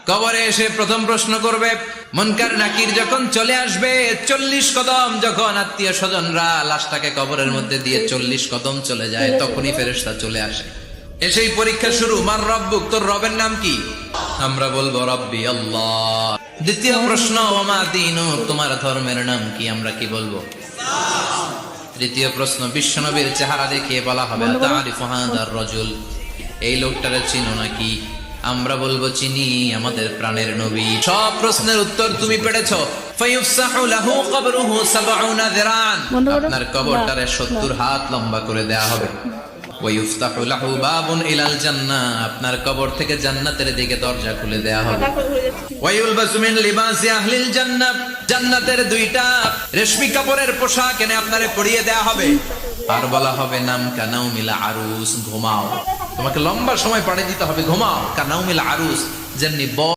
কবরে এসে প্রথম প্রশ্ন করবে, মুনকার নাকির যখন চলে আসবে, 40 কদম যখন আত্মীয় স্বজনরা লাশটাকে কবরের মধ্যে দিয়ে 40 কদম চলে যায়, তখনই ফেরেশতা চলে আসে। এসেই পরীক্ষা শুরু, মান রব্বুক, তোর রবের নাম কি? আমরা বলবো রব্বি আল্লাহ। দ্বিতীয় প্রশ্ন, ওমা দীনুক, তোমার ধর্মের নাম কি? আমরা কি বলবো? তৃতীয় প্রশ্ন, বিশ্বনবীর চেহারা দেখিয়ে বলা হবে, তারিফু হাদার রাজুল, এই লোকটারে চিনো নাকি? আমরা বলবো চিনি, আমাদের প্রাণের নবী। সব প্রশ্নের উত্তর তুমি পেরেছো। ফায়ুফসাহু লাহু কবরুহু 70 যিরান, আপনার কবরটারে 70 হাত লম্বা করে দেয়া হবে। ওয়ায়ুফতাহু লাহু বাবুন ইলাল জান্নাহ, আপনার কবর থেকে জান্নাতের দিকে দরজা খুলে দেয়া হবে। ওয়ায়ুলবাসু মিন লিবাসি আহলিল জান্নাহ, জান্নাতের 2টা রেশমি কাপড়ের পোশাক এনে আপনারে পরিয়ে দেয়া হবে। আর বলা হবে, নাম কানাউমিল আরুস, ঘুমাও। তোমাকে লম্বা সময় পাড়ে দিতে হবে, ঘুমাও। কানাউমিল আরুস, যেমনি